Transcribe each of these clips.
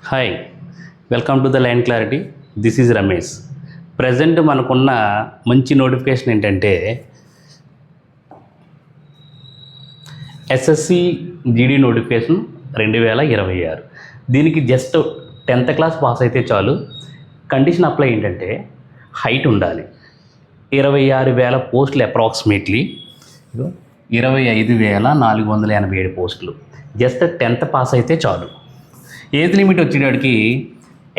Hi, welcome to the land clarity. This is Ramesh. Present మనకున్న మంచి notification ఏంటంటే SSC GD notification 2026. దీనికి just 10th class pass అయితే చాలు. కండిషన్ అప్లై ఏంటంటే హైట్ ఉండాలి. 26,000 పోస్టులు అప్రాక్సిమేట్లీ 25,487 పోస్టులు. జస్ట్ 10th పాస్ అయితే చాలు. ఏజ్ లిమిట్ వచ్చేటప్పటికి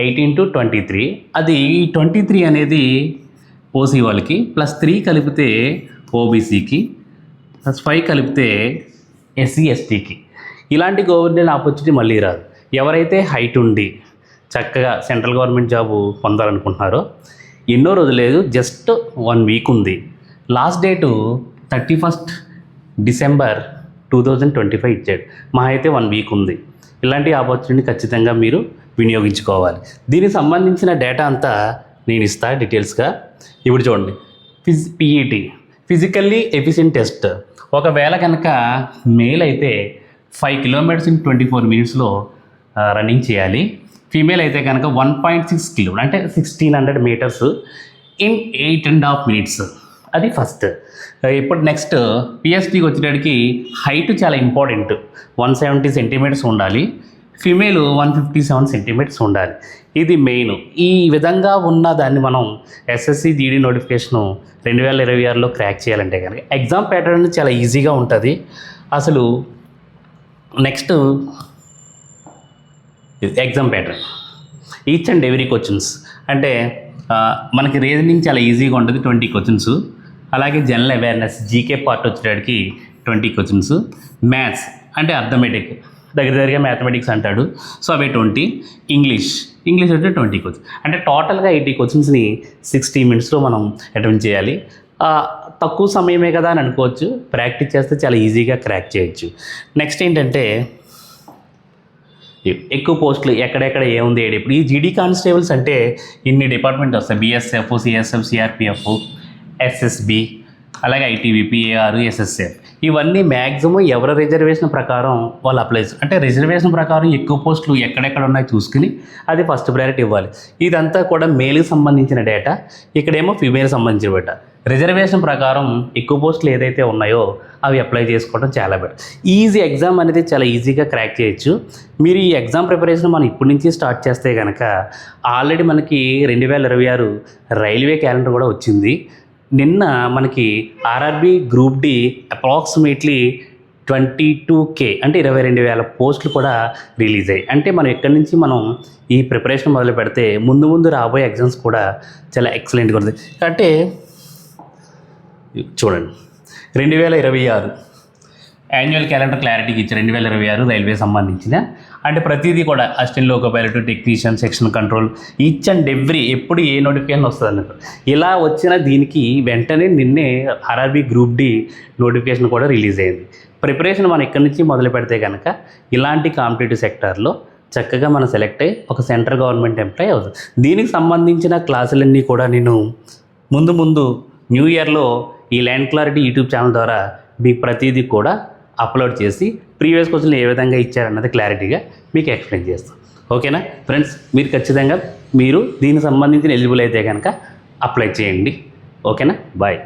18 to 23. అది 23 అనేది ఓసీ వాళ్ళకి, +3 కలిపితే ఓబీసీకి, +5 కలిపితే ఎస్సీ ఎస్టీకి. ఇలాంటి గవర్నమెంట్ ఆపర్చునిటీ మళ్ళీ రాదు. ఎవరైతే హైట్ ఉండి చక్కగా సెంట్రల్ గవర్నమెంట్ జాబు పొందాలనుకుంటున్నారో ఎన్నో రోజులు లేదు, జస్ట్ 1 వీక్ ఉంది. లాస్ట్ డేటు 31st December 2025 ఇచ్చాడు. మా అయితే 1 వీక్ ఉంది. ఇలాంటి ఆపర్చునిటీ ఖచ్చితంగా మీరు వినియోగించుకోవాలి. దీనికి సంబంధించిన డేటా అంతా నేను ఇస్తా డీటెయిల్స్గా. ఇప్పుడు చూడండి, పీఈటీ ఫిజికల్లీ ఎఫిషియెంట్ టెస్ట్. ఒకవేళ కనుక మేల్ అయితే 5 kilometers in 24 minutes రన్నింగ్ చేయాలి. ఫీమేల్ అయితే కనుక 1.6 kilometers అంటే 1600 meters in 8.5 minutes. అది ఫస్ట్. ఇప్పుడు నెక్స్ట్ పిఎస్టీకి వచ్చేటప్పటికి హైట్ చాలా ఇంపార్టెంట్. 170 centimeters ఉండాలి. ఫిమేల్ 157 centimeters ఉండాలి. ఇది మెయిన్. ఈ విధంగా ఉన్న దాన్ని మనం ఎస్ఎస్సి జీడీ నోటిఫికేషను 2026లో క్రాక్ చేయాలంటే కనుక ఎగ్జామ్ ప్యాటర్న్ చాలా ఈజీగా ఉంటుంది. అసలు next exam pattern each and every questions అంటే మనకి రీజనింగ్ చాలా ఈజీగా ఉంటుంది, 20 questions. అలాగే జనరల్ అవేర్నెస్ జీకే పార్ట్ వచ్చేటప్పటికి 20 questions. మ్యాథ్స్ అంటే అర్థమెటిక్ దగ్గరగా మ్యాథమెటిక్స్ అంటాడు, సో అవి 20. ఇంగ్లీష్ వచ్చి 20 questions. అంటే టోటల్గా 80 questionsని 60 minutesలో మనం అటెంప్ట్ చేయాలి. తక్కువ సమయమే కదా అని అనుకోవచ్చు, ప్రాక్టీస్ చేస్తే చాలా ఈజీగా క్రాక్ చేయొచ్చు. నెక్స్ట్ ఏంటంటే ఎక్కువ పోస్టులు ఎక్కడెక్కడ ఏముంది ఏడు. ఇప్పుడు ఈ జీడీ కానిస్టేబుల్స్ అంటే ఇన్ని డిపార్ట్మెంట్ వస్తాయి: బిఎస్ఎఫ్, సిఎస్ఎఫ్, సిఆర్పిఎఫ్, ఎస్ఎస్బి, అలాగే ఐటీబీపీ, ఏఆర్, ఎస్ఎస్ఎఫ్. ఇవన్నీ మ్యాక్సిమం ఎవరి రిజర్వేషన్ ప్రకారం వాళ్ళు అప్లై చేస్తారు. అంటే రిజర్వేషన్ ప్రకారం ఎక్కువ పోస్టులు ఎక్కడెక్కడ ఉన్నాయో చూసుకుని అది ఫస్ట్ ప్రయారిటీ ఇవ్వాలి. ఇదంతా కూడా మేల్కి సంబంధించిన డేటా, ఇక్కడేమో ఫీమేల్కి సంబంధించిన డేటా. రిజర్వేషన్ ప్రకారం ఎక్కువ పోస్టులు ఏదైతే ఉన్నాయో అవి అప్లై చేసుకోవడం చాలా బెటర్. ఈజీ ఎగ్జామ్ అనేది చాలా ఈజీగా క్రాక్ చేయొచ్చు. మీరు ఈ ఎగ్జామ్ ప్రిపరేషన్ మనం ఇప్పటి నుంచి స్టార్ట్ చేస్తే కనుక ఆల్రెడీ మనకి 2026 రైల్వే క్యాలెండర్ కూడా వచ్చింది. నిన్న మనకి RRB group D approximately 22K అంటే 22,000 పోస్టులు కూడా రిలీజ్ అయ్యాయి. అంటే మనం ఎక్కడి నుంచి మనం ఈ ప్రిపరేషన్ మొదలు పెడితే ముందు రాబోయే ఎగ్జామ్స్ కూడా చాలా ఎక్సలెంట్గా ఉంటుంది. అంటే చూడండి, 2026 యాన్యువల్ క్యాలెండర్ క్లారిటీకి ఇచ్చారు. 2026 రైల్వే సంబంధించిన అంటే ప్రతిదీ కూడా assistant loco pilot, technician, section control, each and every ఎప్పుడు ఏ నోటిఫికేషన్ వస్తుంది అన్నట్టు ఇలా వచ్చిన దీనికి వెంటనే నిన్నే ఆర్ఆర్బీ గ్రూప్ డి నోటిఫికేషన్ కూడా రిలీజ్ అయింది. ప్రిపరేషన్ మనం ఇక్కడి నుంచి మొదలు పెడితే కనుక ఇలాంటి కాంపిటేటివ్ సెక్టార్లో చక్కగా మనం సెలెక్ట్ అయ్యి ఒక సెంట్రల్ గవర్నమెంట్ ఎంప్లాయ్ అవుతుంది. దీనికి సంబంధించిన క్లాసులన్నీ కూడా నేను ముందు న్యూ ఇయర్లో ఈ ల్యాండ్ క్లారిటీ యూట్యూబ్ ఛానల్ ద్వారా మీకు ప్రతిదీ కూడా అప్లోడ్ చేసి ప్రీవియస్ క్వశ్చన్లు ఏ విధంగా ఇచ్చారన్నది క్లారిటీగా మీకు ఎక్స్ప్లెయిన్ చేస్తాను. ఓకేనా ఫ్రెండ్స్, మీరు ఖచ్చితంగా దీనికి సంబంధించిన ఎలిజిబుల్ అయితే కనుక అప్లై చేయండి. ఓకేనా, బాయ్.